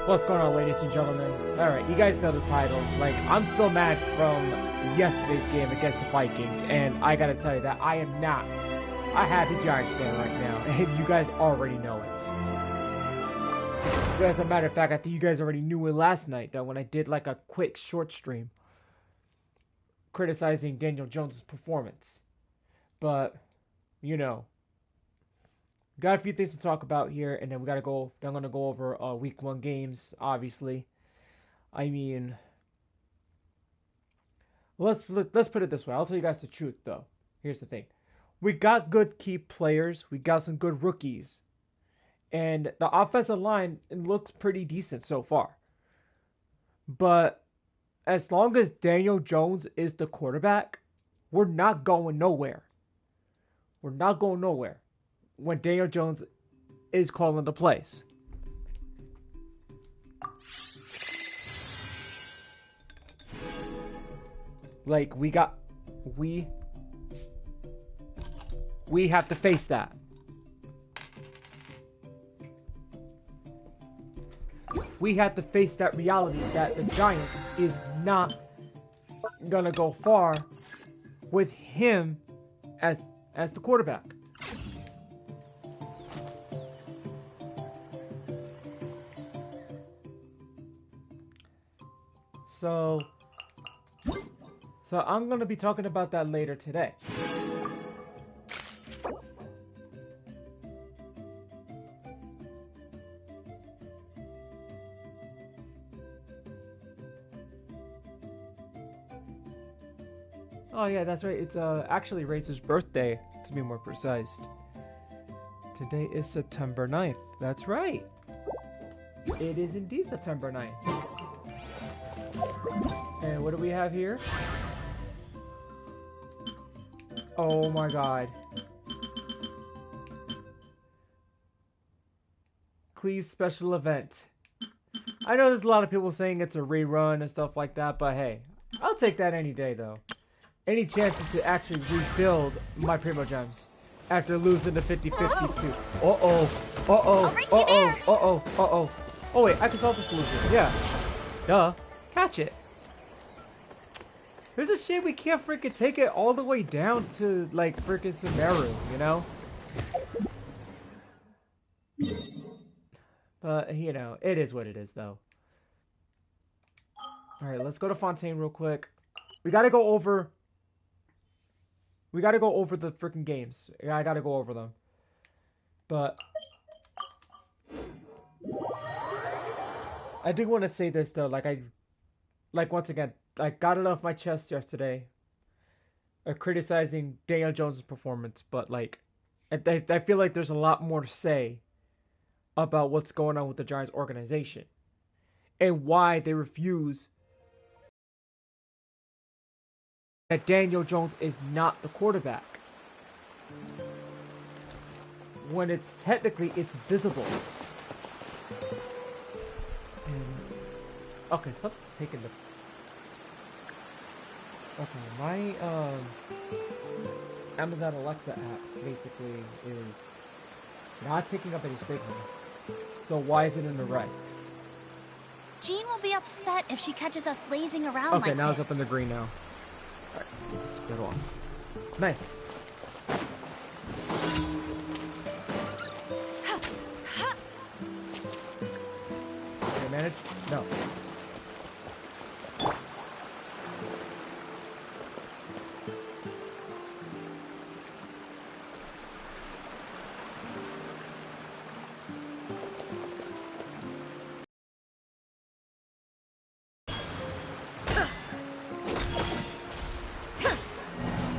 What's going on, ladies and gentlemen? Alright, you guys know the title. Like, I'm still mad from yesterday's game against the Vikings, and I gotta tell you that I am not a happy Giants fan right now, and you guys already know it. As a matter of fact, I think you guys already knew it last night, though, when I did like a quick short stream criticizing Daniel Jones' performance. But, you know, got a few things to talk about here, and then we gotta go. I'm gonna go over week 1 games, obviously. I mean, let's put it this way. I'll tell you guys the truth, though. Here's the thing: we got good key players, we got some good rookies, and the offensive line looks pretty decent so far. But as long as Daniel Jones is the quarterback, we're not going nowhere. We're not going nowhere when Daniel Jones is calling the plays. Like, we have to face that. We have to face that reality that the Giants is not gonna go far with him as the quarterback. So I'm going to be talking about that later today. Oh yeah, that's right. It's actually Razor's birthday, to be more precise. Today is September 9th. That's right. It is indeed September 9th. And what do we have here? Oh my god. Cleese special event. I know there's a lot of people saying it's a rerun and stuff like that, but hey, I'll take that any day though. Any chances to actually rebuild my Primo Gems after losing the 50-50 too. Uh-oh. Uh-oh. Uh-oh. Uh-oh. Uh-oh. Oh wait, I can solve the solution. Yeah. Duh. Catch it. There's a shame we can't freaking take it all the way down to, like, freaking Sumeru, you know? But, you know, it is what it is, though. Alright, let's go to Fontaine real quick. We gotta go over the freaking games. I gotta go over them. But I do want to say this, though. Once again, I got it off my chest yesterday, criticizing Daniel Jones' performance, but like, I feel like there's a lot more to say about what's going on with the Giants organization and why they refuse that Daniel Jones is not the quarterback when it's technically visible. And, okay, something's taking the. Okay, my Amazon Alexa app basically is not taking up any signal. So why is it in the red? Jean will be upset if she catches us lazing around like this. Okay, now it's up in the green now. Alright, let's get off. Nice. Can I manage? No.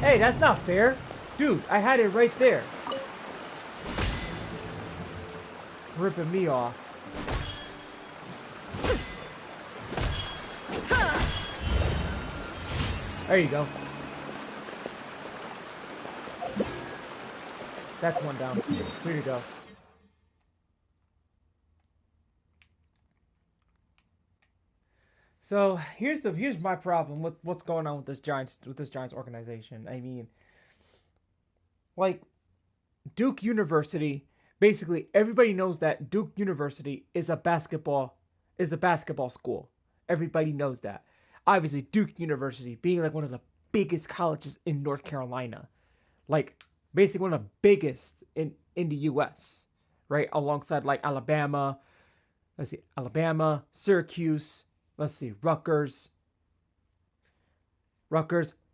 Hey, that's not fair. Dude, I had it right there. Ripping me off. There you go. That's one down. Way to go. So here's my problem with what's going on with this Giants organization. I mean, like, Duke University, basically everybody knows that Duke University is a basketball is a basketball school. Everybody knows that. Obviously, Duke University being like one of the biggest colleges in North Carolina, like basically one of the biggest in the U.S. Right, alongside like Alabama. Let's see, Alabama, Syracuse. Let's see, Rutgers,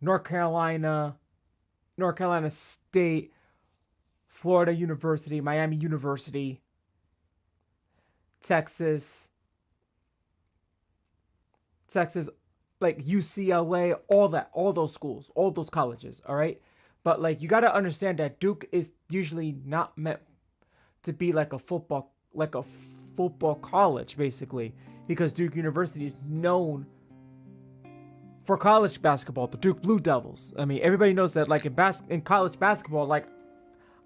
North Carolina State, Florida University, Miami University, Texas, like UCLA, all those schools, all those colleges, all right? But like you got to understand that Duke is usually not meant to be like a football college basically, because Duke University is known for college basketball, the Duke Blue Devils. I mean, everybody knows that like in college basketball, like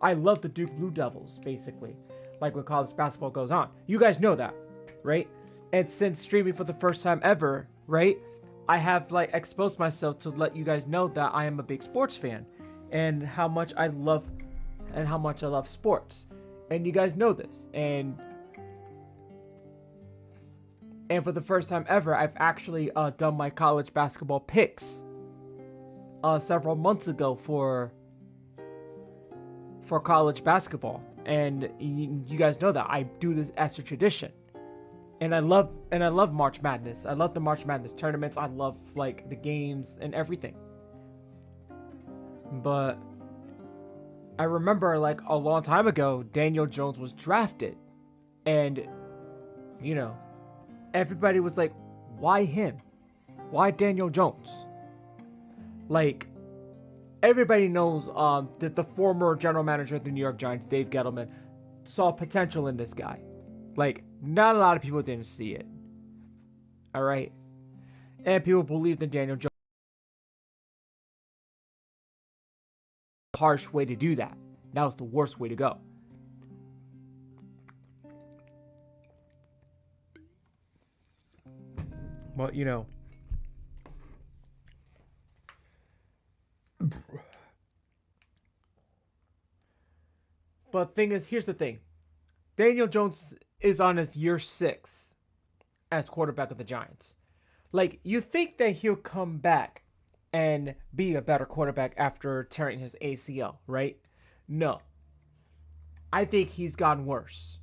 I love the Duke Blue Devils basically. Like when college basketball goes on. You guys know that, right? And since streaming for the first time ever, right? I have like exposed myself to let you guys know that I am a big sports fan and how much I love sports. And you guys know this. And for the first time ever, I've actually done my college basketball picks several months ago for college basketball. And you guys know that I do this as a tradition. And I love March Madness. I love the March Madness tournaments. I love like the games and everything. But I remember like a long time ago, Daniel Jones was drafted. And you know, everybody was like, why him? Why Daniel Jones? Like, everybody knows that the former general manager of the New York Giants, Dave Gettleman, saw potential in this guy. Like, not a lot of people didn't see it. Alright? And people believed in Daniel Jones. Harsh way to do that. That was the worst way to go. Well, you know. But thing is, here's the thing. Daniel Jones is on his year 6 as quarterback of the Giants. Like, you think that he'll come back and be a better quarterback after tearing his ACL, right? No. I think he's gotten worse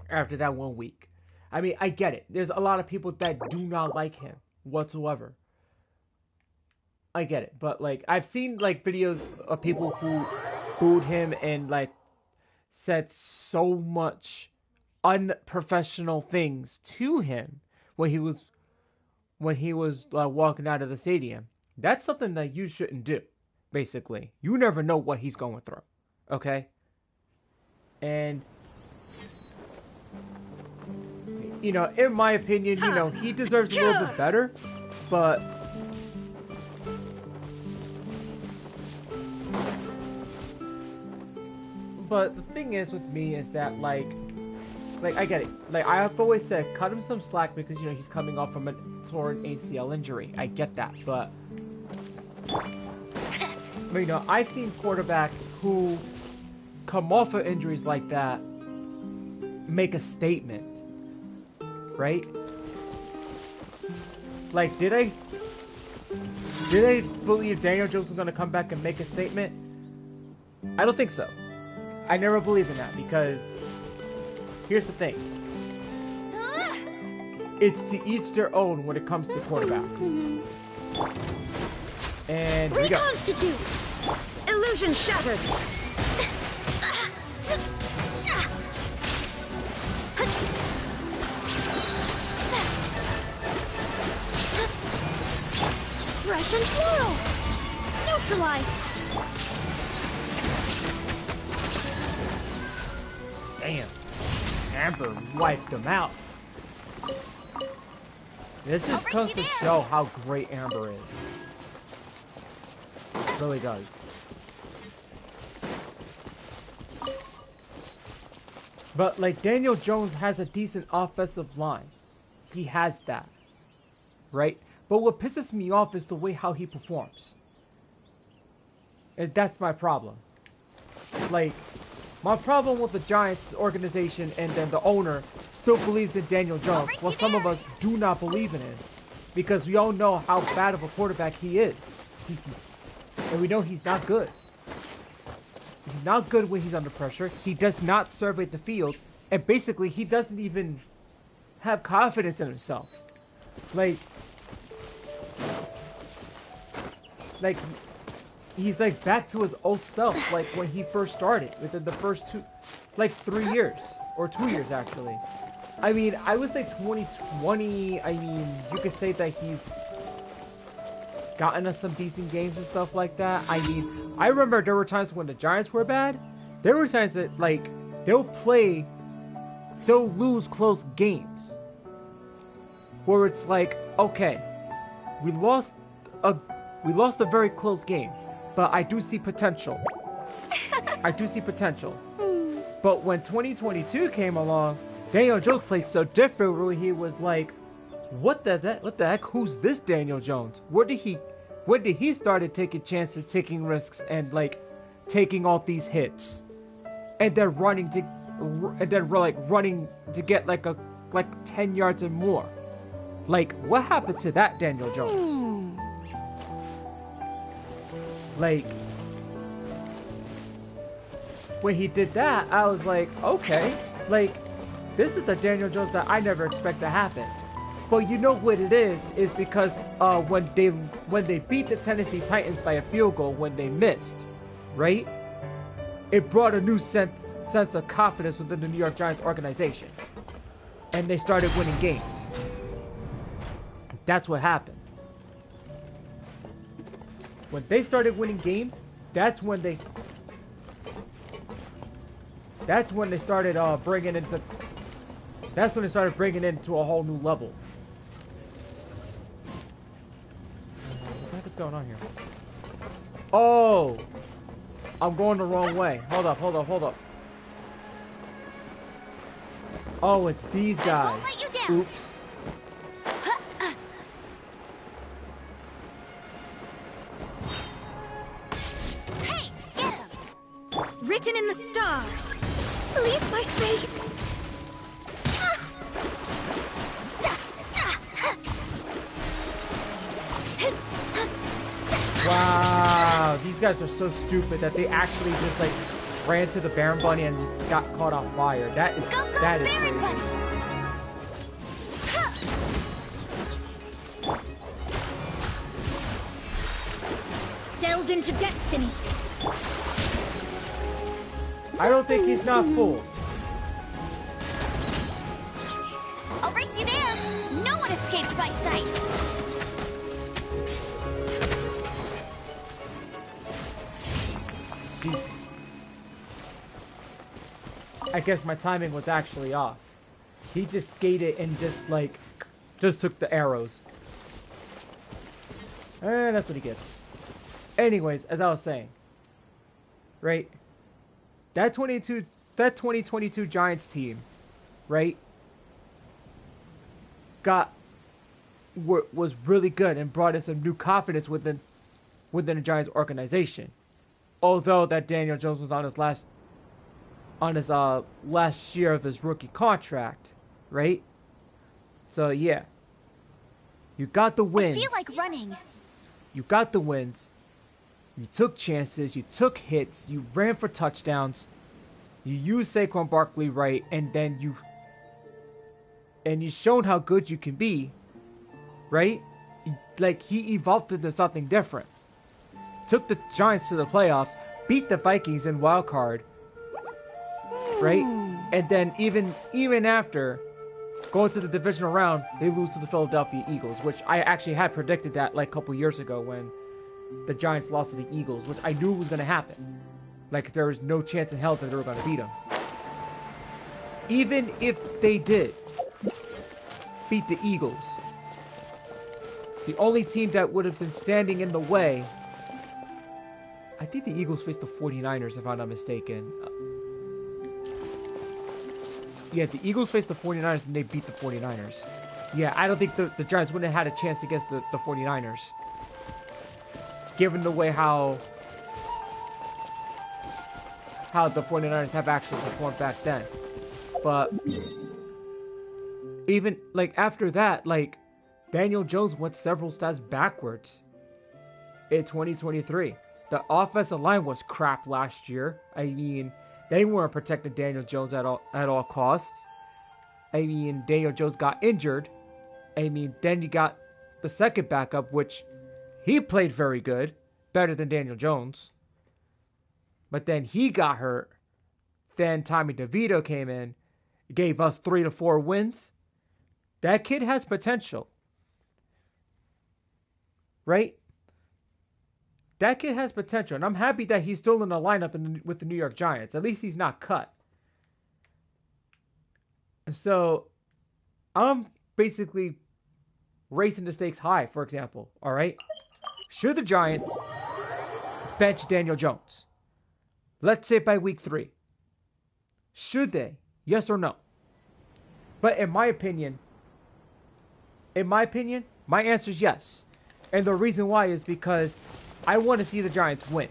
after that 1 week. I mean, I get it. There's a lot of people that do not like him whatsoever. I get it. But, like, I've seen, like, videos of people who booed him and, like, said so much unprofessional things to him when he was walking out of the stadium. That's something that you shouldn't do, basically. You never know what he's going through, okay? And, you know, in my opinion, you know, he deserves a little bit better, but the thing is with me is that, like, I get it. Like, I have always said, cut him some slack because, you know, he's coming off from a torn ACL injury. I get that, but you know, I've seen quarterbacks who come off of injuries like that make a statement, right? Like, did I believe Daniel Jones was going to come back and make a statement? I don't think so. I never believed in that because here's the thing. It's to each their own when it comes to quarterbacks. And here we go. Reconstitute! Illusion shattered! Fresh and floral! Neutralize! Damn. Amber wiped him out. This just goes to show how great Amber is. It really does. But, like, Daniel Jones has a decent offensive line. He has that. Right? But what pisses me off is the way how he performs. And that's my problem. Like, My problem with the Giants organization and then the owner still believes in Daniel Jones, while some of us do not believe in him. Because we all know how bad of a quarterback he is. And we know he's not good. He's not good when he's under pressure. He does not survey the field. And basically, he doesn't even have confidence in himself. Like, he's like back to his old self, like when he first started, within the first 3 years, or 2 years actually. I mean, I would say 2020, I mean, you could say that he's gotten us some decent games and stuff like that. I mean, I remember there were times when the Giants were bad. There were times that, like, they'll lose close games. Where it's like, okay, we lost a very close game, but I do see potential. I do see potential. But when 2022 came along, Daniel Jones played so different where he was like, what the heck? Who's this Daniel Jones? When did he started taking chances, taking risks, and like taking all these hits, and then running to get like 10 yards and more? Like, what happened to that Daniel Jones? Like, when he did that, I was like, okay, like, this is the Daniel Jones that I never expect to happen. But you know what it is because when they beat the Tennessee Titans by a field goal when they missed, right? It brought a new sense of confidence within the New York Giants organization. And they started winning games. That's what happened. When they started winning games, that's when they started bringing into a whole new level. What the heck is going on here? Oh, I'm going the wrong way. Hold up. Oh, it's these guys. I won't let you down. Oops. Hey, get him! Written in the stars. Leave my space. Wow, these guys are so stupid that they actually just like ran to the Baron Bunny and just got caught on fire. That is Baron crazy. Bunny! Delve into destiny. I don't think he's not full. I'll race you there! No one escapes my sight! Jesus. I guess my timing was actually off. He just skated and just took the arrows. And that's what he gets. Anyways, as I was saying, right? That 2022 Giants team, right? Was really good and brought in some new confidence within the Giants organization. Although that Daniel Jones was on his last year of his rookie contract, right? So yeah, you got the wins. I feel like running. You got the wins. You took chances. You took hits. You ran for touchdowns. You used Saquon Barkley right, and then you shown how good you can be, right? Like, he evolved into something different. Took the Giants to the playoffs, beat the Vikings in wild card, right? And then even after going to the divisional round, they lose to the Philadelphia Eagles, which I actually had predicted that like a couple years ago when the Giants lost to the Eagles, which I knew was going to happen. Like, there was no chance in hell that they were going to beat them. Even if they did beat the Eagles, the only team that would have been standing in the way, I think the Eagles faced the 49ers, if I'm not mistaken. Yeah, the Eagles faced the 49ers and they beat the 49ers. Yeah, I don't think the Giants wouldn't have had a chance against the 49ers. Given the way how how the 49ers have actually performed back then. But even like after that, like Daniel Jones went several steps backwards in 2023. The offensive line was crap last year. I mean, they weren't protecting Daniel Jones at all costs. I mean, Daniel Jones got injured. I mean, then you got the second backup, which he played very good, better than Daniel Jones. But then he got hurt. Then Tommy DeVito came in, gave us 3 to 4 wins. That kid has potential. Right? That kid has potential. And I'm happy that he's still in the lineup with the New York Giants. At least he's not cut. So, I'm basically raising the stakes high, for example. Alright? Should the Giants bench Daniel Jones? Let's say by week 3. Should they? Yes or no? But in my opinion, my answer is yes. And the reason why is because I want to see the Giants win.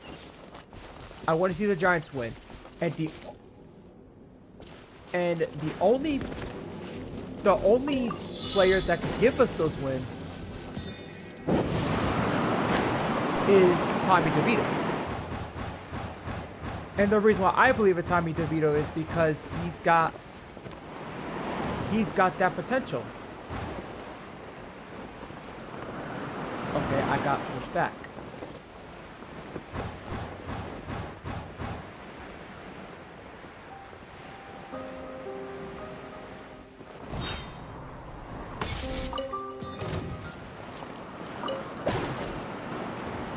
I want to see the Giants win. And the only players that can give us those wins is Tommy DeVito. And the reason why I believe in Tommy DeVito is because he's got that potential. Okay, I got pushed back.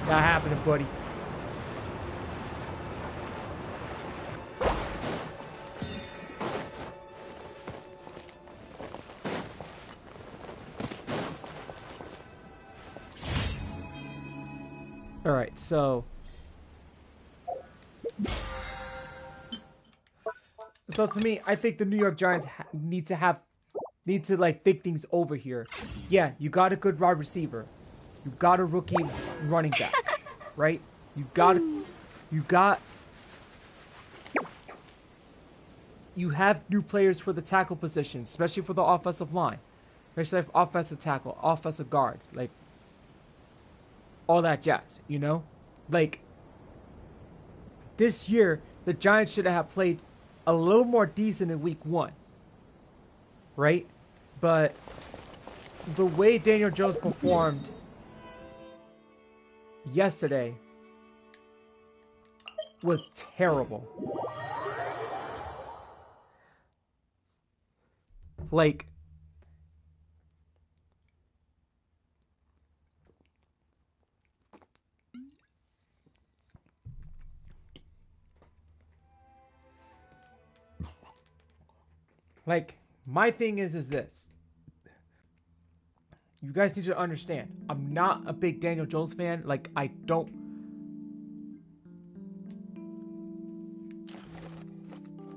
Not happening, buddy. All right, so to me, I think the New York Giants need to like think things over here. Yeah, you got a good wide receiver. You got a rookie running back, right? You have new players for the tackle position, especially for the offensive line, especially for offensive tackle, offensive guard, like all that jazz, you know? Like, this year, the Giants should have played a little more decent in week 1, right? But the way Daniel Jones performed yesterday was terrible. Like, my thing is this. You guys need to understand, I'm not a big Daniel Jones fan. Like, I don't...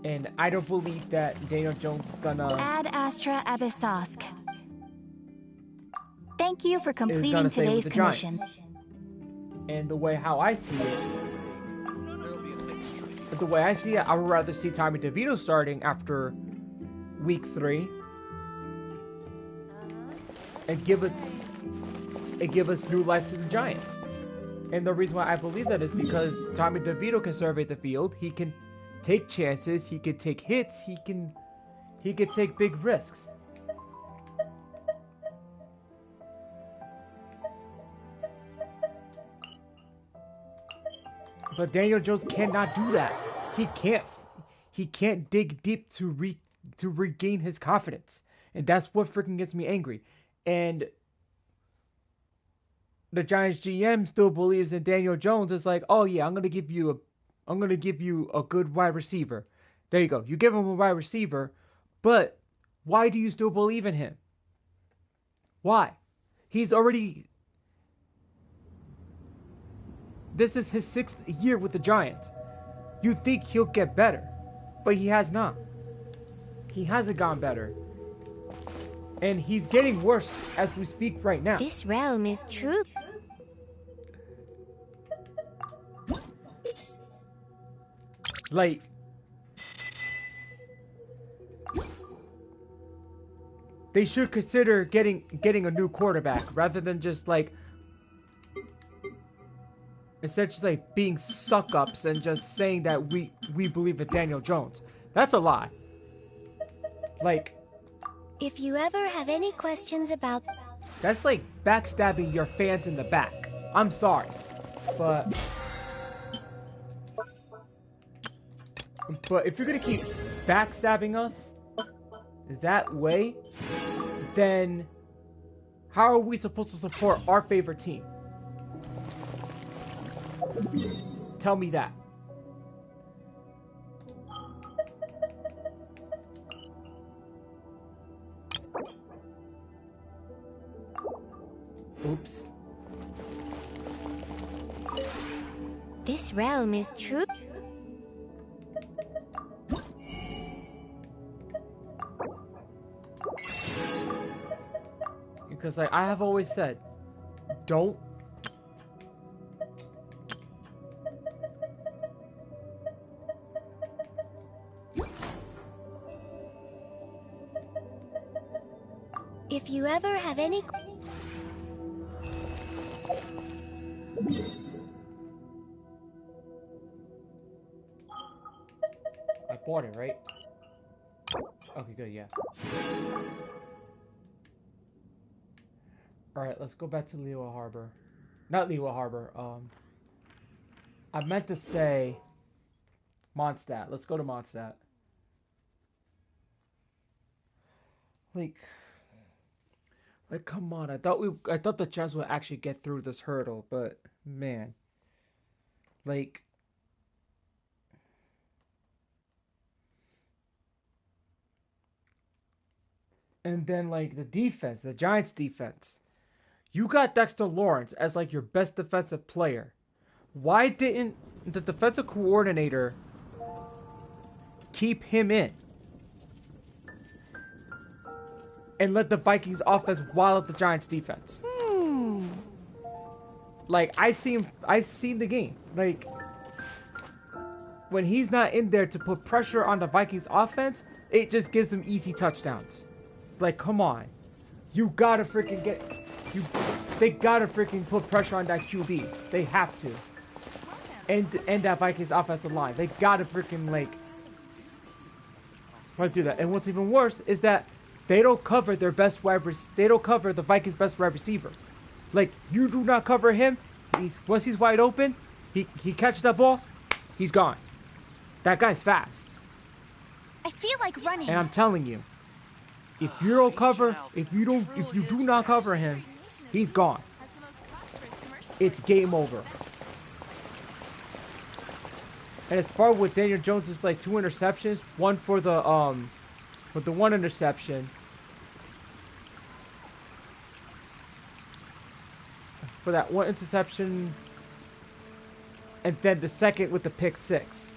And I don't believe that Daniel Jones is gonna... Ad Astra Abyssosque. Thank you for completing today's commission. And the way how I see it, I would rather see Tommy DeVito starting after week 3 and give us new life to the Giants. And the reason why I believe that is because Tommy DeVito can survey the field. He can take chances. He can take hits. He can take big risks. But Daniel Jones cannot do that. He can't dig deep to regain his confidence. And that's what freaking gets me angry. And the Giants GM still believes in Daniel Jones. It's like, oh yeah, I'm gonna give you a good wide receiver. There you go. You give him a wide receiver, but why do you still believe in him? Why? He's already... This is his 6th year with the Giants. You think he'll get better, but he has not. He hasn't gotten better. And he's getting worse as we speak right now. This realm is truth. Like, they should consider getting a new quarterback rather than just like essentially like being suck-ups and just saying that we believe in Daniel Jones. That's a lie. Like, If you ever have any questions about... that's like backstabbing your fans in the back. I'm sorry, but if you're gonna keep backstabbing us that way, then how are we supposed to support our favorite team? Tell me that. Oops. This realm is true. Because like I have always said, don't If you ever have any... I bought it, right? Okay, good, yeah. Alright, let's go back to Liyue Harbor. Not Liyue Harbor, I meant to say Mondstadt. Let's go to Mondstadt. Like come on, I thought the Giants would actually get through this hurdle, but man. Like, and then like the defense, the Giants defense. You got Dexter Lawrence as like your best defensive player. Why didn't the defensive coordinator keep him in and let the Vikings offense wild out the Giants defense? Like I've seen the game. Like when he's not in there to put pressure on the Vikings offense, it just gives them easy touchdowns. Like, come on. You gotta freaking they gotta freaking put pressure on that QB. They have to. And that Vikings offensive line. They gotta freaking like let's do that. And what's even worse is that they don't cover their best they don't cover the Vikings' best wide receiver. Like, you do not cover him. Once he's wide open, he catches that ball, he's gone. That guy's fast. I feel like running. And I'm telling you, if you don't cover, if you do not cover him, he's gone. It's game over. And as far with Daniel Jones, it's like 2 interceptions, one for the with the 1 interception. For that 1 interception, and then the second with the pick 6.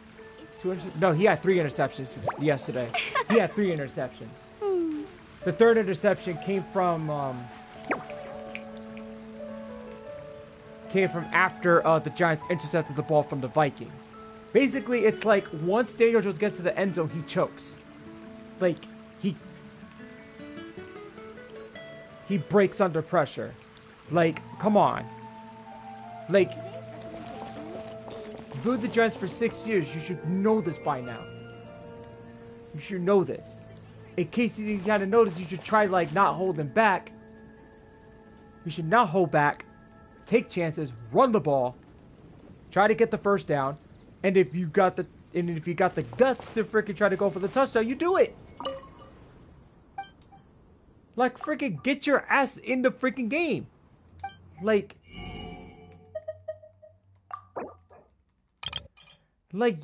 No, he had 3 interceptions yesterday. He had 3 interceptions. The 3rd interception came from after the Giants intercepted the ball from the Vikings. Basically, it's like once Daniel Jones gets to the end zone, he chokes. Like he breaks under pressure. Like, come on. Like, you've been with the Giants for 6 years. You should know this by now. You should know this. In case you didn't kind of notice, you should try, like, not holding back. You should not hold back. Take chances. Run the ball. Try to get the first down. And if you got the guts to freaking try to go for the touchdown, you do it. Like, freaking get your ass in the freaking game. Like,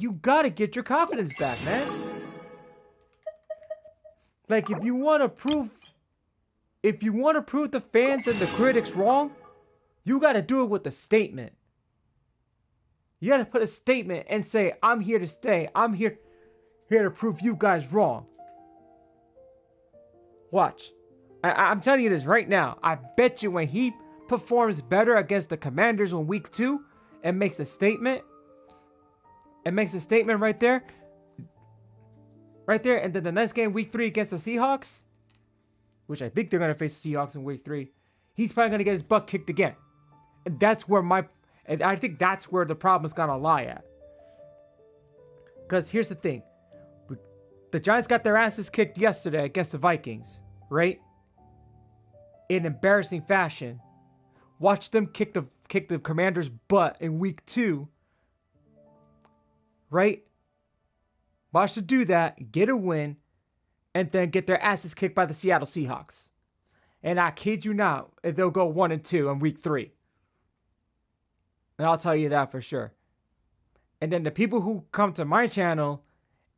you gotta get your confidence back, man. Like, if you want to prove the fans and the critics wrong, you gotta do it with a statement. You gotta put a statement and say, I'm here to stay. I'm here to prove you guys wrong. Watch. I'm telling you this right now. I bet you when he performs better against the Commanders on week 2 and makes a statement, It makes a statement right there. Right there. And then the next game, week 3 against the Seahawks, which I think they're going to face the Seahawks in week 3, he's probably going to get his butt kicked again. And that's where and I think that's where the problem's going to lie at. Because here's the thing. The Giants got their asses kicked yesterday against the Vikings, right? In embarrassing fashion. Watch them kick the Commanders' butt in week 2, right? Watch them do that, get a win, and then get their asses kicked by the Seattle Seahawks. And I kid you not, they'll go 1-2 in week 3. And I'll tell you that for sure. And then the people who come to my channel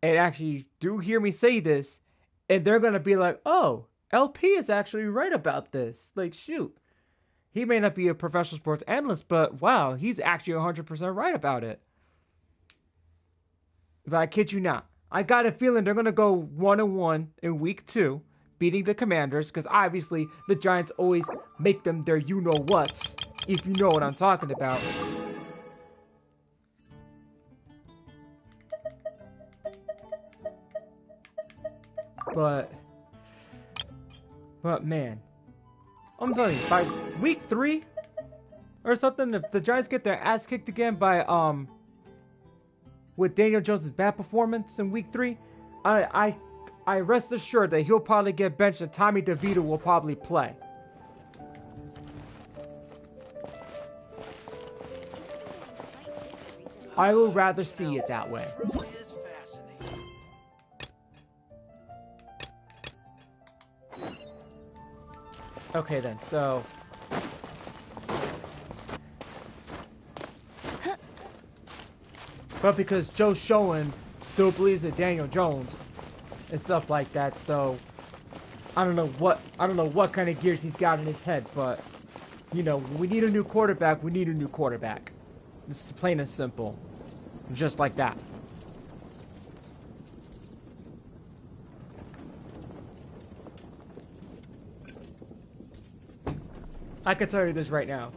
and actually do hear me say this, and they're going to be like, oh, LP is actually right about this. Like, shoot. He may not be a professional sports analyst, but wow, he's actually 100% right about it. But I kid you not. I got a feeling they're going to go 1-1 in week 2, beating the Commanders, because obviously the Giants always make them their you-know-whats, if you know what I'm talking about. But man, I'm telling you, by week 3 or something, if the Giants get their ass kicked again by with Daniel Jones' bad performance in week 3, I rest assured that he'll probably get benched and Tommy DeVito will probably play. I would rather see it that way. Okay then, so but because Joe Schoen still believes in Daniel Jones and stuff like that, so I don't know what kind of gears he's got in his head, but you know, we need a new quarterback, we need a new quarterback. This is plain and simple. Just like that. I can tell you this right now.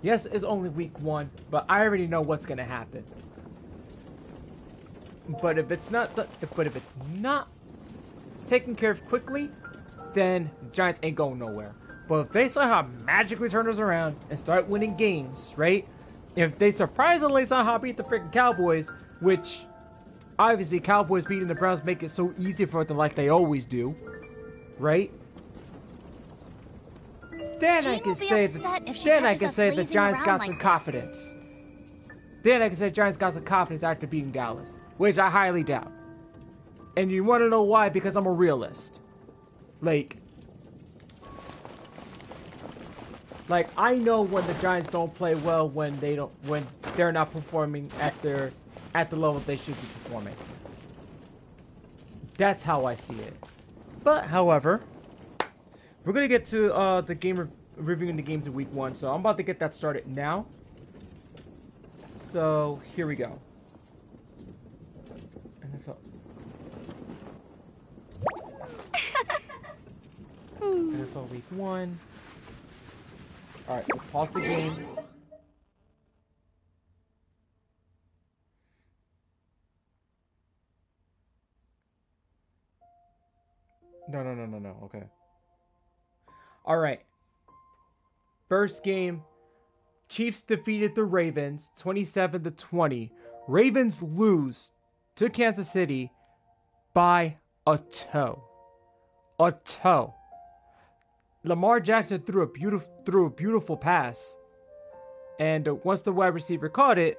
Yes, it's only week 1, but I already know what's gonna happen. But if it's not taken care of quickly, then the Giants ain't going nowhere. But if they somehow magically turn us around and start winning games, right? If they surprisingly somehow beat the freaking Cowboys, which obviously Cowboys beating the Browns make it so easy for them like they always do, right? Then I can say the Giants got some confidence. Then I can say Giants got some confidence after beating Dallas, which I highly doubt. And you want to know why? Because I'm a realist. Like I know when the Giants don't play well, when they're not performing at the level they should be performing. That's how I see it. But however, we're gonna get to the game reviewing the games in week 1, so I'm about to get that started now. So here we go. NFL week 1. Alright, we'll pause the game. No. Okay. Alright. First game. Chiefs defeated the Ravens 27-20. Ravens lose to Kansas City by a toe. A toe. Lamar Jackson threw a beautiful pass, and once the wide receiver caught it,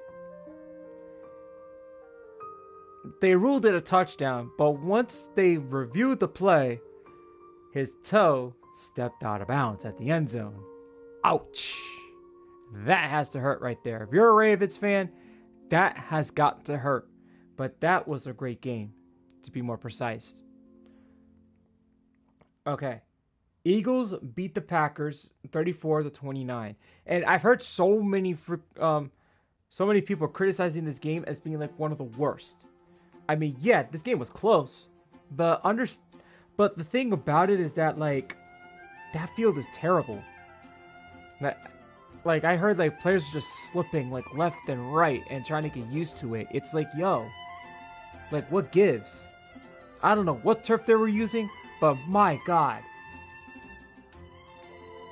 they ruled it a touchdown. But once they reviewed the play, his toe stepped out of bounds at the end zone. Ouch! That has to hurt right there. If you're a Ravens fan, that has got to hurt. But that was a great game, to be more precise. Okay. Eagles beat the Packers 34-29. And I've heard so many people criticizing this game as being like one of the worst. I mean, yeah, this game was close, but the thing about it is that like that field is terrible. like I heard like players are just slipping like left and right and trying to get used to it. It's like, yo, like what gives? I don't know what turf they were using, but my god.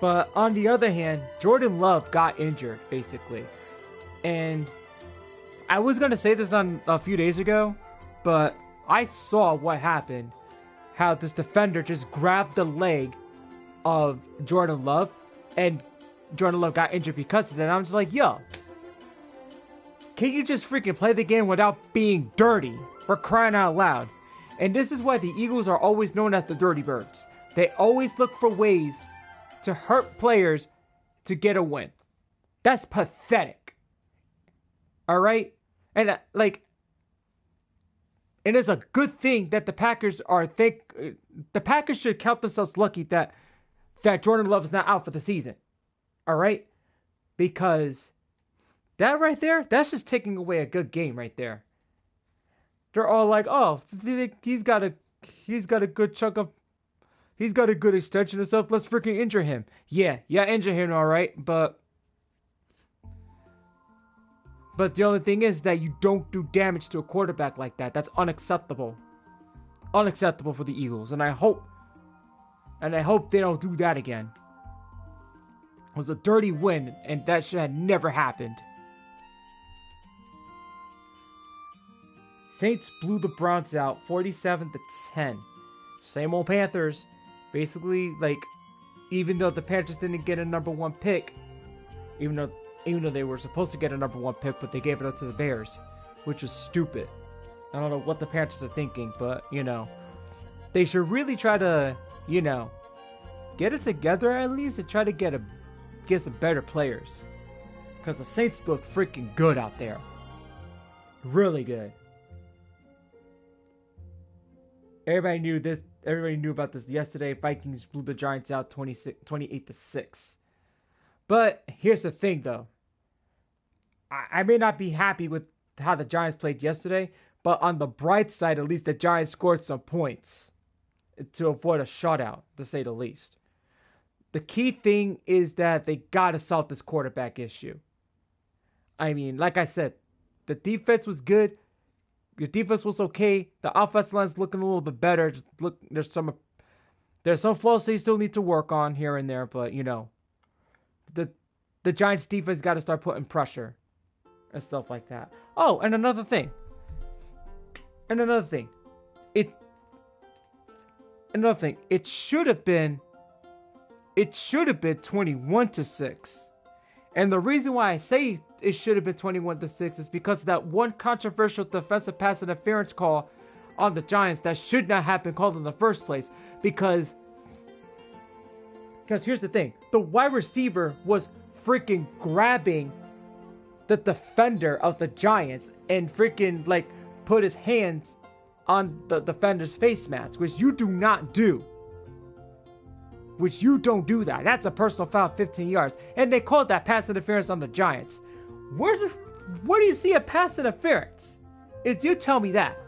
But on the other hand, Jordan Love got injured basically. And I was going to say this on a few days ago, but I saw what happened. How this defender just grabbed the leg of Jordan Love, and Jordan Love got injured because of that. And I'm just like, yo, can you just freaking play the game without being dirty? For crying out loud. And this is why the Eagles are always known as the Dirty Birds. They always look for ways to hurt players to get a win. That's pathetic. Alright? And and it's a good thing that the Packers the Packers should count themselves lucky that Jordan Love is not out for the season. Alright? Because that right there, that's just taking away a good game right there. They're all like, oh, he's got a good chunk of, he's got a good extension and stuff. Let's freaking injure him. Yeah, injure him, all right. But the only thing is that you don't do damage to a quarterback like that. That's unacceptable. Unacceptable for the Eagles. And I hope they don't do that again. It was a dirty win, and that shit had never happened. Saints blew the Browns out 47-10. Same old Panthers. Basically, like, even though the Panthers didn't get a number 1 pick, even though they were supposed to get a number 1 pick, but they gave it up to the Bears, which was stupid. I don't know what the Panthers are thinking, but, they should really try to, get it together at least and try to get some better players. Because the Saints look freaking good out there. Really good. Everybody knew about this yesterday. Vikings blew the Giants out 28-6. But here's the thing, though. I may not be happy with how the Giants played yesterday, but on the bright side, at least the Giants scored some points to avoid a shutout, to say the least. The key thing is that they gotta solve this quarterback issue. I mean, like I said, the defense was good. Your defense was okay. The offensive line's looking a little bit better. Just look, there's some flaws they still need to work on here and there, but the Giants defense got to start putting pressure and stuff like that. Oh, and another thing. It should have been 21-6. And the reason why I say it should have been 21-6 is because of that one controversial defensive pass interference call on the Giants that should not have been called in the first place. Because here's the thing. The wide receiver was freaking grabbing the defender of the Giants and freaking put his hands on the defender's face mask, which you do not do. Which you don't do that. That's a personal foul, 15 yards. And they called that pass interference on the Giants. Where do you see a pass interference? If you tell me that.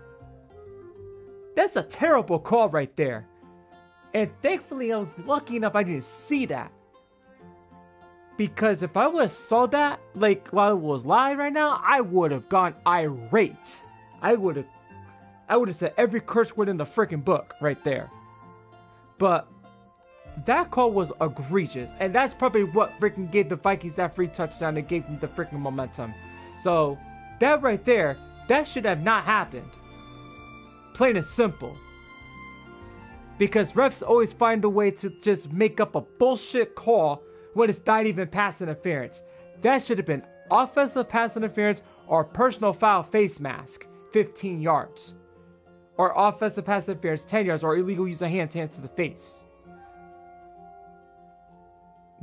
That's a terrible call right there. And thankfully I was lucky enough I didn't see that. Because if I would have saw that while it was live right now, I would have gone irate. I would have said every curse word in the freaking book right there. But that call was egregious, and that's probably what freaking gave the Vikings that free touchdown and gave them the freaking momentum. So, that right there, that should have not happened. Plain and simple. Because refs always find a way to just make up a bullshit call when it's not even pass interference. That should have been offensive pass interference or personal foul face mask, 15 yards. Or offensive pass interference, 10 yards, or illegal use of hands to the face.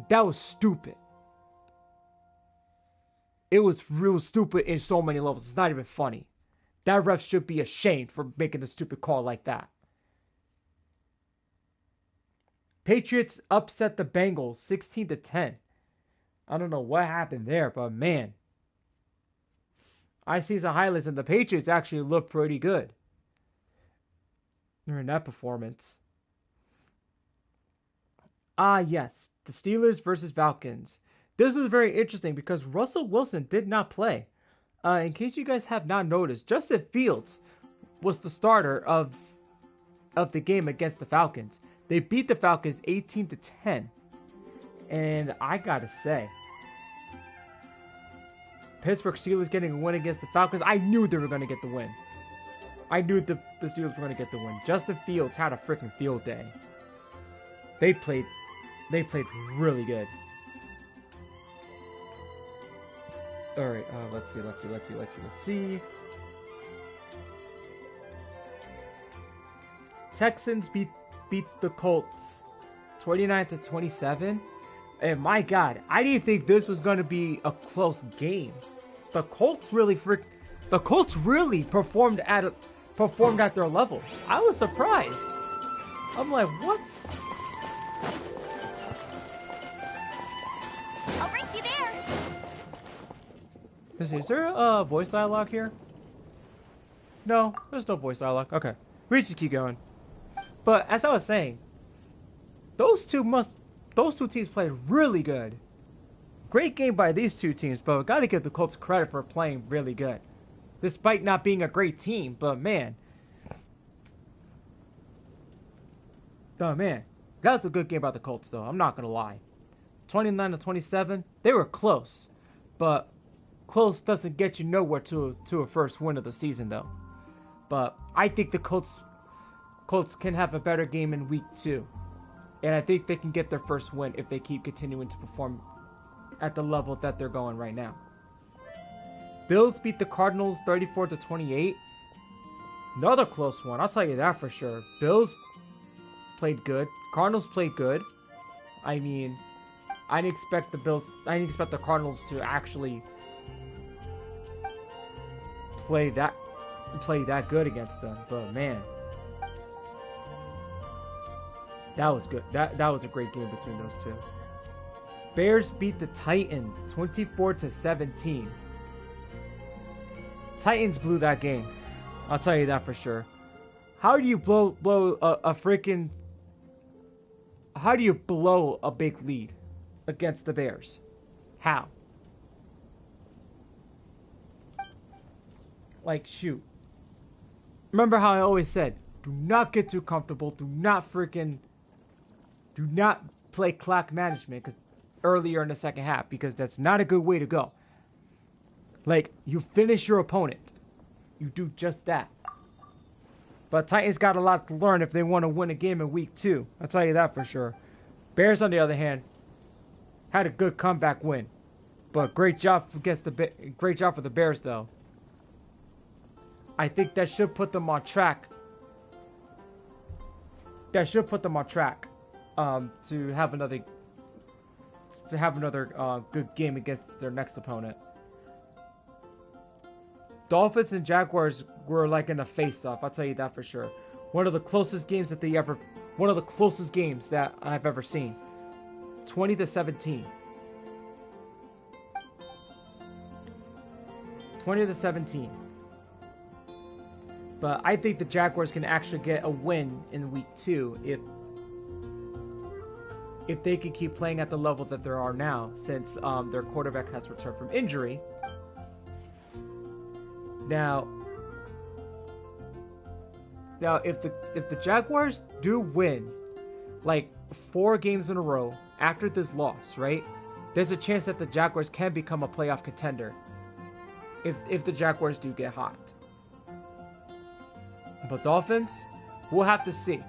That was stupid. It was real stupid in so many levels. It's not even funny. That ref should be ashamed for making a stupid call like that. Patriots upset the Bengals 16-10. I don't know what happened there, but man. I see some highlights and the Patriots actually look pretty good during that performance. Yes. The Steelers versus Falcons. this is very interesting because Russell Wilson did not play. In case you guys have not noticed, Justin Fields was the starter of the game against the Falcons. They beat the Falcons 18-10. And I gotta say, Pittsburgh Steelers getting a win against the Falcons, I knew they were going to get the win. I knew the Steelers were going to get the win. Justin Fields had a freaking field day. They played really good. All right, let's see. Texans beat the Colts 29-27. And my God, I didn't think this was going to be a close game. The Colts really performed at their level. I was surprised. I'm like, what? I'll race you there. Is there a voice dialogue here? No, there's no voice dialogue. Okay, we just keep going. But as I was saying, those two teams played really good. Great game by these two teams, but we gotta give the Colts credit for playing really good. Despite not being a great team, but man. Oh man, that was a good game by the Colts though, I'm not gonna lie. 29-27, they were close. But close doesn't get you nowhere to a first win of the season though. But I think the Colts can have a better game in week 2. And I think they can get their first win if they keep continuing to perform at the level that they're going right now. Bills beat the Cardinals 34-28. Another close one, I'll tell you that for sure. Bills played good. Cardinals played good. I mean, I didn't expect the Cardinals to actually play that good against them. But man, that was good. That was a great game between those two. Bears beat the Titans 24-17. Titans blew that game. I'll tell you that for sure. How do you blow a big lead against the Bears? How? Like, shoot. Remember how I always said, do not get too comfortable. Do not play clock management earlier in the second half, because that's not a good way to go. Like, you finish your opponent. You do just that. But Titans got a lot to learn if they want to win a game in week 2. I'll tell you that for sure. Bears, on the other hand, had a good comeback win. But great job for the Bears, though. I think that should put them on track. To have another good game against their next opponent. Dolphins and Jaguars were like in a face-off. I'll tell you that for sure. One of the closest games that I've ever seen. 20-17. 20-17. But I think the Jaguars can actually get a win in week 2 if they can keep playing at the level that they are now, since their quarterback has returned from injury. Now, if the Jaguars do win like 4 games in a row after this loss, right? There's a chance that the Jaguars can become a playoff contender if the Jaguars do get hot. But Dolphins, we'll have to see.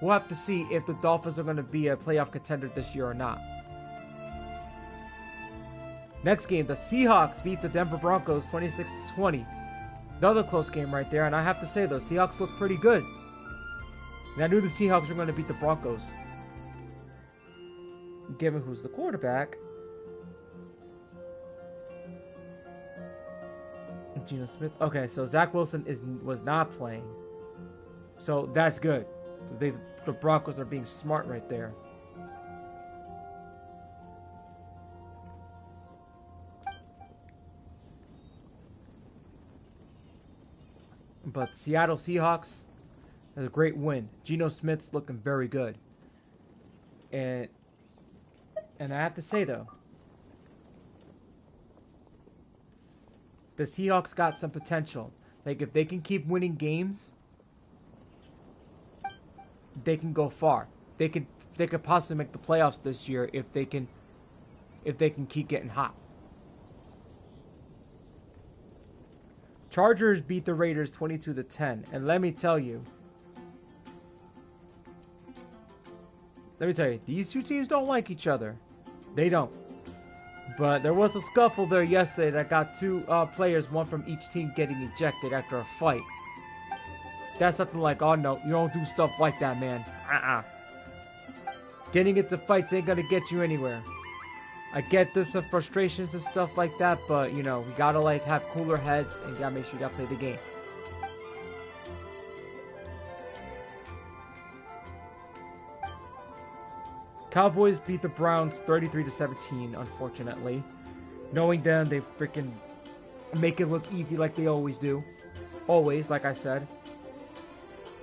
We'll have to see if the Dolphins are going to be a playoff contender this year or not. Next game, the Seahawks beat the Denver Broncos 26-20. Another close game right there, and I have to say, the Seahawks look pretty good. And I knew the Seahawks were going to beat the Broncos. Given who's the quarterback. Geno Smith. Okay, so Zach Wilson was not playing. So that's good. So the Broncos are being smart right there. But Seattle Seahawks has a great win. Geno Smith's looking very good. And And I have to say though, the Seahawks got some potential. Like if they can keep winning games, they can go far. They could possibly make the playoffs this year if they can keep getting hot. Chargers beat the Raiders 22-10, and let me tell you, these two teams don't like each other. They don't. But there was a scuffle there yesterday that got two players, one from each team, getting ejected after a fight. That's something like, oh no, you don't do stuff like that, man. Getting into fights ain't gonna get you anywhere. I get this of frustrations and stuff like that, but you know, we gotta like have cooler heads and gotta make sure you gotta play the game. Cowboys beat the Browns 33-17, unfortunately. Knowing them, they freaking make it look easy like they always do. Always, like I said.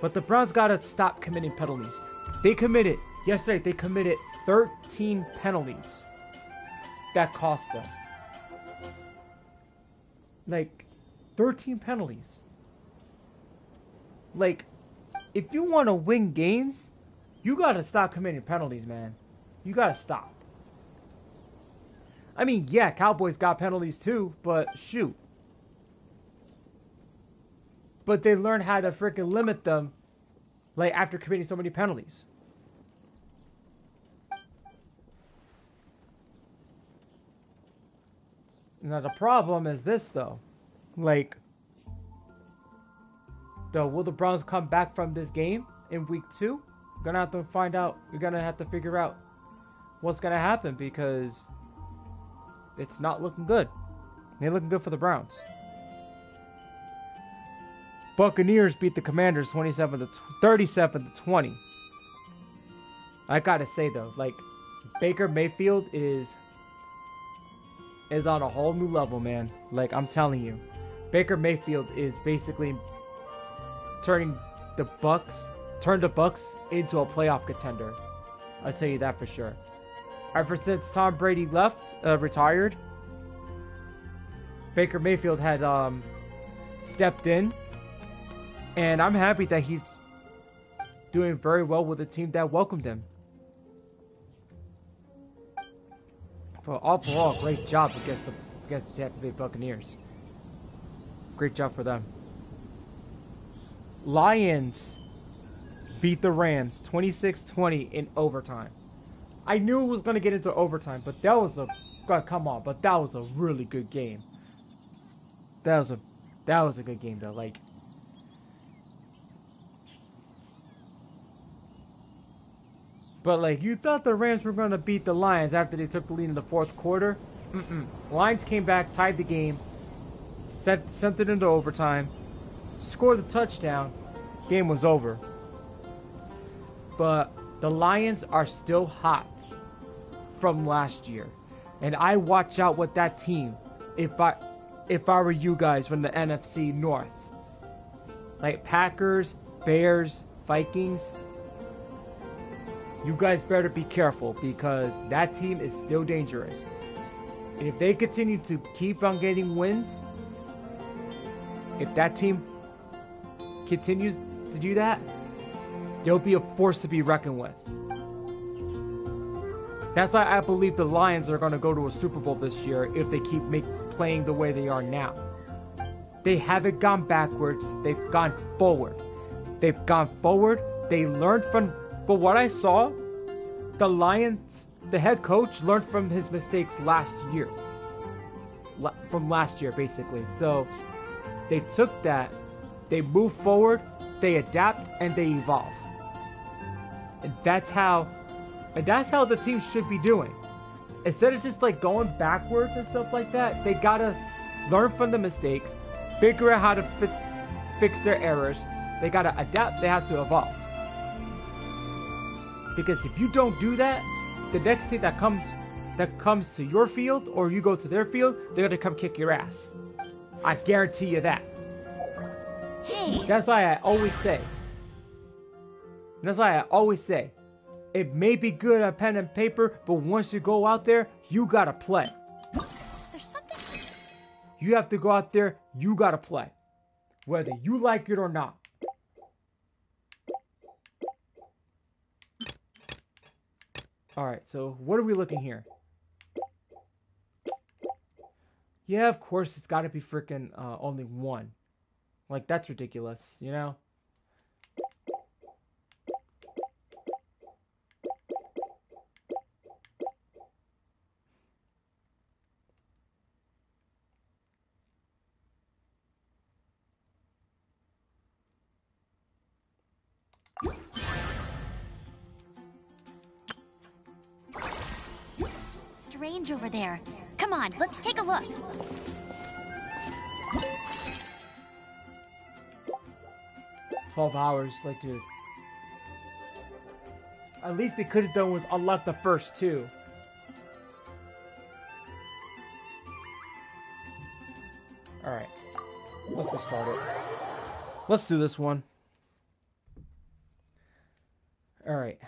But the Browns gotta stop committing penalties. Yesterday they committed 13 penalties that cost them. Like, 13 penalties. Like, if you want to win games, you gotta stop committing penalties, man. You gotta stop. I mean, yeah, Cowboys got penalties too, but shoot. But they learned how to freaking limit them, like, after committing so many penalties. Now, the problem is this, though. Like, will the Browns come back from this game in week 2? We're gonna have to find out. We're gonna have to figure out what's gonna happen because it's not looking good. It ain't looking good for the Browns. Buccaneers beat the Commanders 37-20. I gotta say though, like, Baker Mayfield is on a whole new level, man. Like, I'm telling you, Baker Mayfield is basically turned the Bucks into a playoff contender. I'll tell you that for sure. Ever since Tom Brady retired, Baker Mayfield had stepped in, and I'm happy that he's doing very well with a team that welcomed him. For overall, great job against the Tampa Bay Buccaneers. Great job for them. Lions beat the Rams 26-20 in overtime. I knew it was going to get into overtime, but that was a really good game. That was a good game though. Like, but like, you thought the Rams were going to beat the Lions after they took the lead in the fourth quarter. Lions came back, tied the game, sent it into overtime, scored the touchdown. Game was over. But the Lions are still hot from last year, and I watch out with that team. If I were you guys from the NFC North, like Packers, Bears, Vikings, you guys better be careful because that team is still dangerous. And if they continue to keep on getting wins, if that team continues to do that, they'll be a force to be reckoned with. That's why I believe the Lions are going to go to a Super Bowl this year if they keep playing the way they are now. They haven't gone backwards. They've gone forward. They learned from what I saw. The Lions, the head coach, learned from his mistakes last year. From last year, basically. So they took that, they move forward, they adapt, and they evolve. And that's how the team should be doing. Instead of just like going backwards and stuff like that, they gotta learn from the mistakes, figure out how to fix their errors. They gotta adapt. They have to evolve. Because if you don't do that, the next team that comes to your field or you go to their field, they're gonna come kick your ass. I guarantee you that. Hey. That's why I always say, It may be good at pen and paper, but once you go out there, you gotta play. There's something... You have to go out there, you gotta play. Whether you like it or not. Alright, so what are we looking here? Yeah, of course, it's gotta be freaking only one. Like, that's ridiculous, you know? Strange over there. Come on, let's take a look. 12 hours, like, dude. At least they could have done was unlock the first two. Alright. Let's get started. Let's do this one. Alright.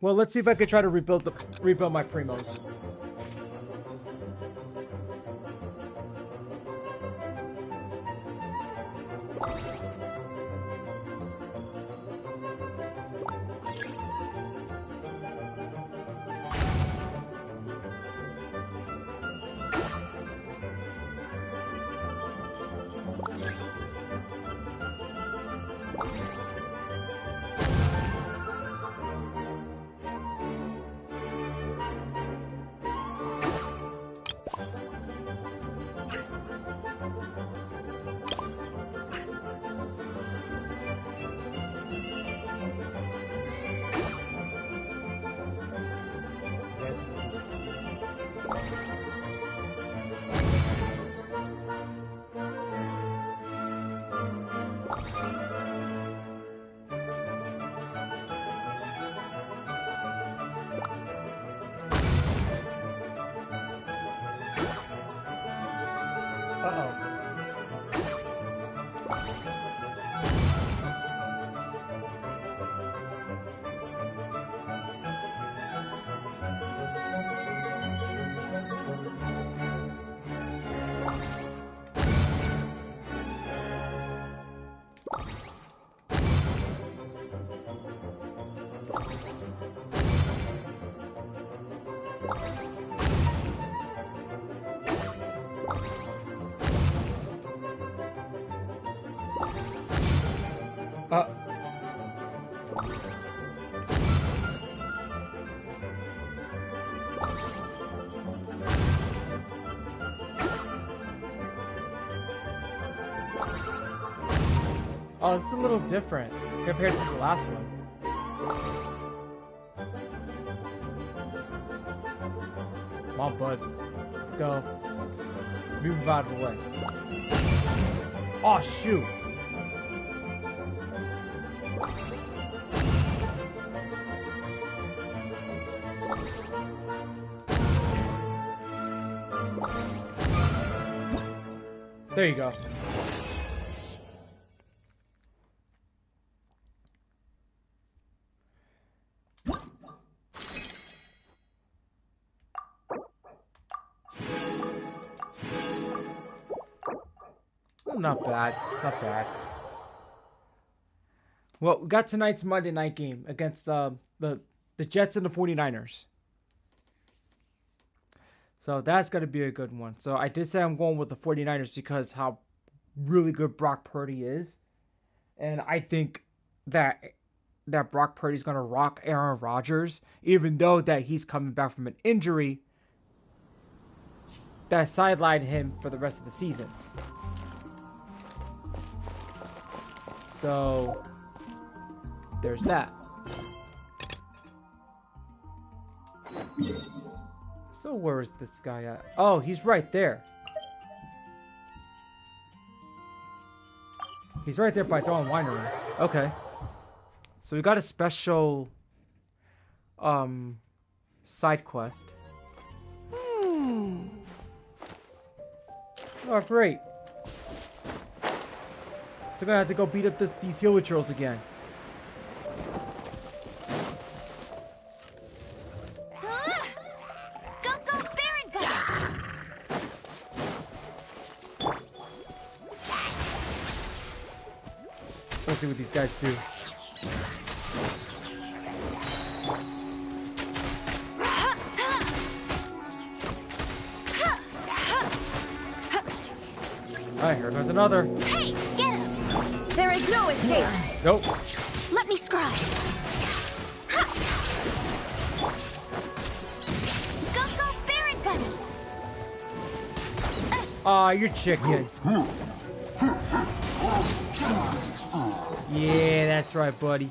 Well, let's see if I could try to rebuild my primos. Oh, it's a little different compared to the last one. Come on, bud. Let's go. Move out of the way. Oh, shoot. There you go. Not bad. Not bad. Well, we got tonight's Monday night game against the Jets and the 49ers. So that's going to be a good one. So I did say I'm going with the 49ers because how really good Brock Purdy is. And I think that Brock Purdy is going to rock Aaron Rodgers, even though that he's coming back from an injury that sidelined him for the rest of the season. So, there's that. So where is this guy at? Oh, he's right there. He's right there by Dawn Winery. Okay. So we got a special side quest. Oh, great. So I'm gonna have to go beat up these Lpcruz again. Go, go, Baron Bunny! Let's see what these guys do. Alright, here goes another. Hey, get him! There is no escape. Nope. Let me scribe. Go, go, Baron Bunny! Aw, you're chicken. Yeah, that's right, buddy.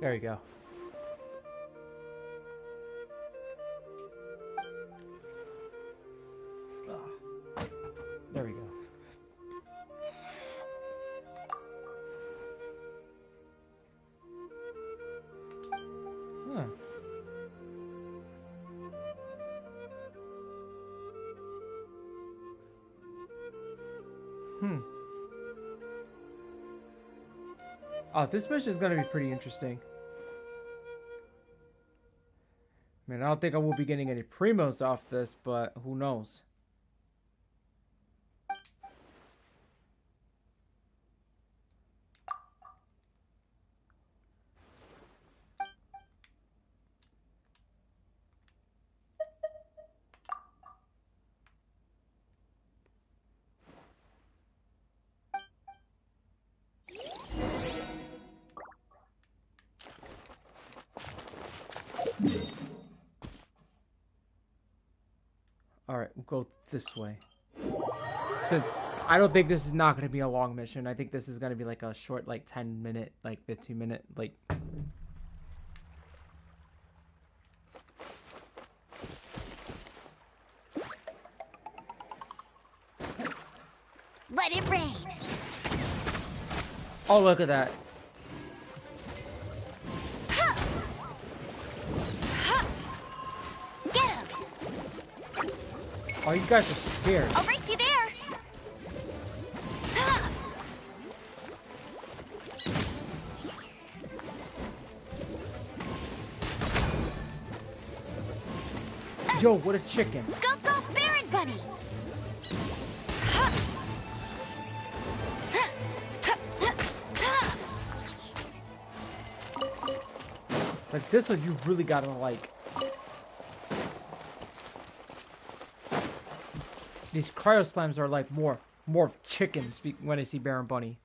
There you go. There we go. Huh. Oh, this mission is gonna be pretty interesting. I mean, I don't think I will be getting any primos off this, but who knows? Alright, we'll go this way. Since I don't think this is not going to be a long mission. I think this is going to be like a short, like 10-minute, like 15-minute, like... Let it rain! Oh, look at that. Get him! Oh, you guys are scared. I'll race you there! Yo, what a chicken. Go, go, Baron Bunny! Like, this one you really gotta like. These cryo slams are like more of chickens when I see Baron Bunny.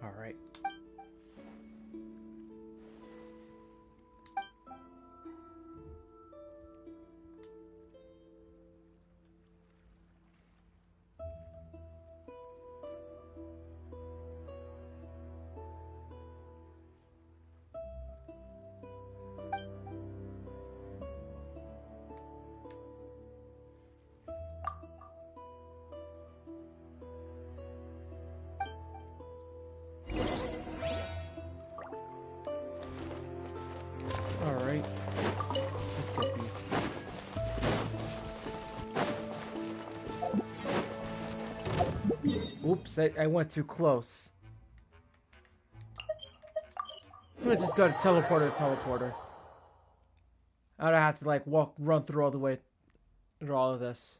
All right. Oops, I went too close. I'm gonna just go to teleporter to teleporter. I don't have to like run through all the way through all of this.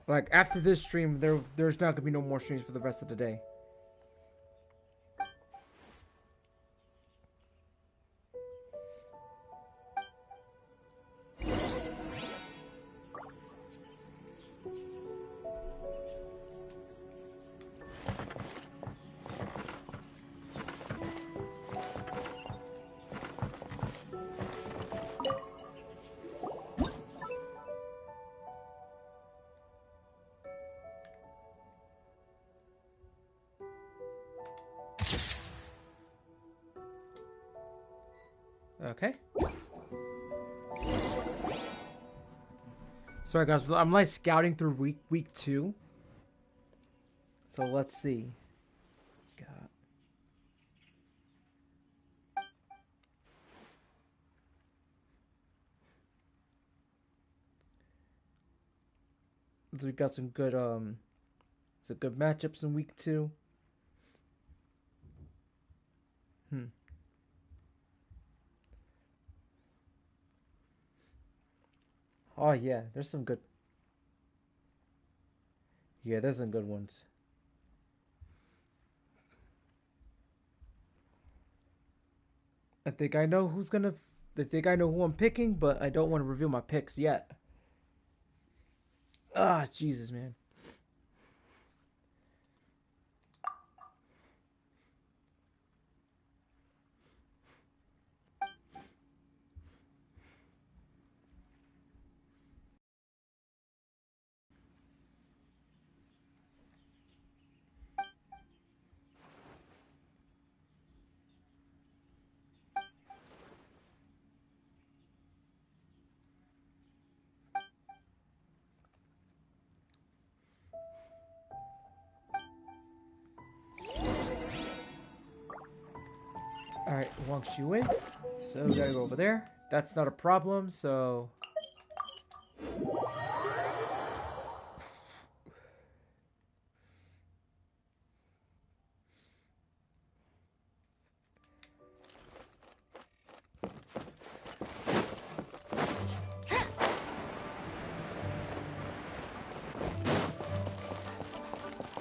Like after this stream, there's not gonna be no more streams for the rest of the day. Okay. Sorry guys, I'm like scouting through week 2. So let's see. God. So we got some good matchups in week 2. Oh yeah, there's some good. Yeah, there's some good ones. I think I know who I'm picking, but I don't want to reveal my picks yet. Ah, Jesus, man. Alright, Wang Shu in. So we gotta go over there. That's not a problem, so.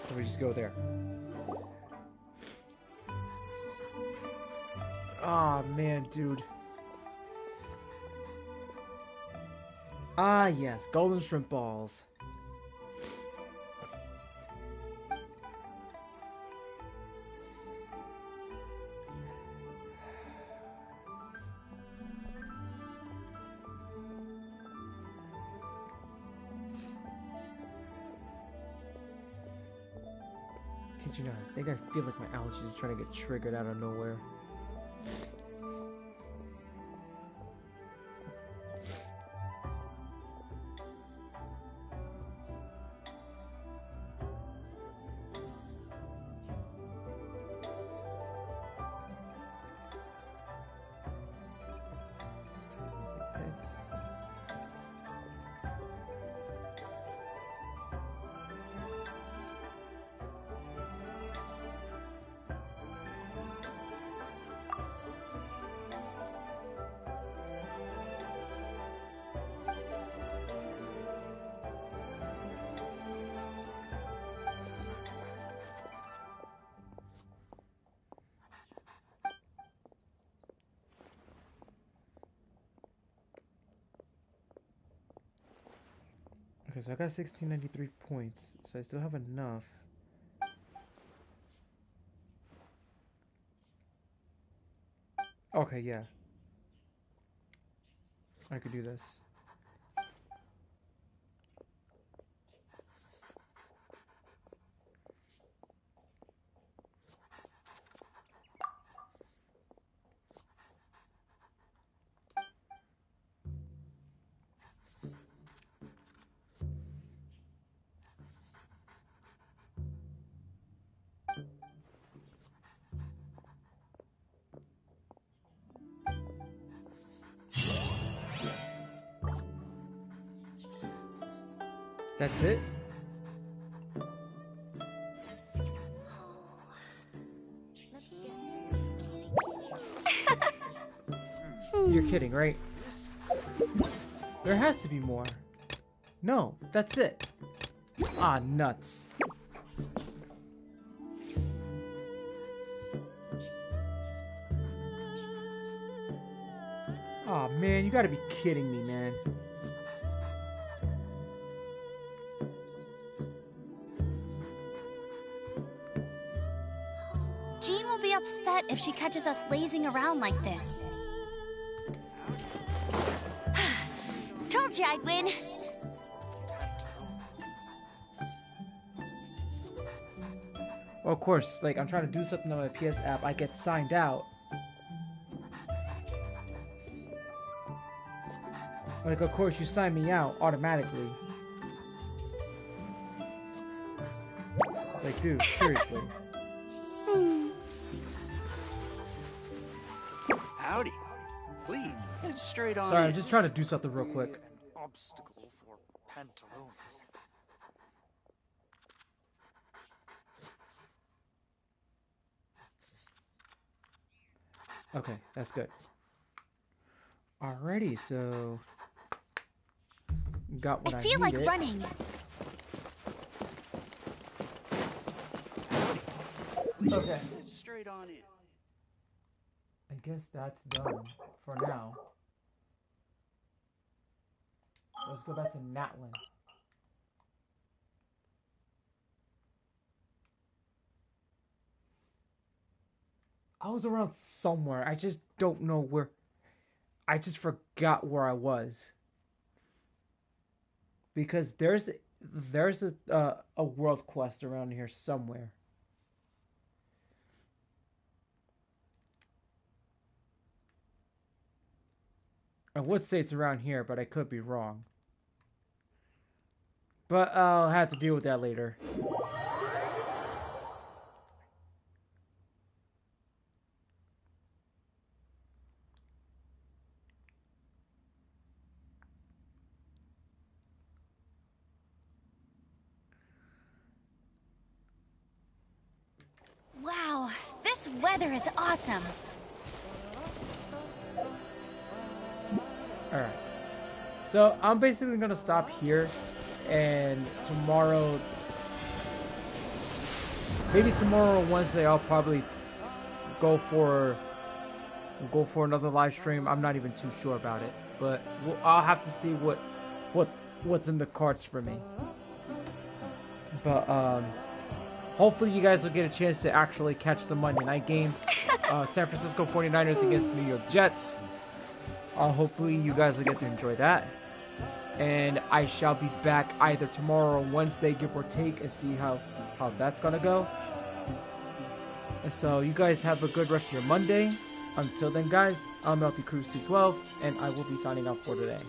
So we just go there. Ah, man, dude. Ah, yes, golden shrimp balls. Can't you know? I think I feel like my allergies are trying to get triggered out of nowhere. Okay, so I got 1693 points, so I still have enough. Okay, yeah. I could do this. That's it? You're kidding, right? There has to be more. No, that's it. Ah, nuts. Aw, man, you gotta be kidding me, man. Jean will be upset if she catches us lazing around like this. Told you I'd win. Well, of course, like, I'm trying to do something on my PS app, I get signed out. Like, of course, you sign me out automatically. Like, dude, seriously. Howdy. Please, head straight on Sorry, in. I'm just trying to do something real quick. An obstacle for pantaloons. Okay, that's good. Alrighty, so... Got what I feel like needed. running. Okay. Head straight on in. I guess that's done for now. Let's go back to Natlin. I was around somewhere. I just don't know where. I just forgot where I was. Because there's a world quest around here somewhere. I would say it's around here, but I could be wrong. But I'll have to deal with that later. Wow, this weather is awesome. Alright. So I'm basically gonna stop here, and tomorrow, maybe tomorrow or Wednesday, I'll probably go for another live stream. I'm not even too sure about it, but I'll have to see what's in the cards for me. But hopefully you guys will get a chance to actually catch the Monday night game. San Francisco 49ers against New York Jets. Hopefully you guys will get to enjoy that. And I shall be back either tomorrow or Wednesday, give or take, and see how that's gonna go. And so you guys have a good rest of your Monday. Until then, guys, I'm Lpcruz212, and I will be signing off for today.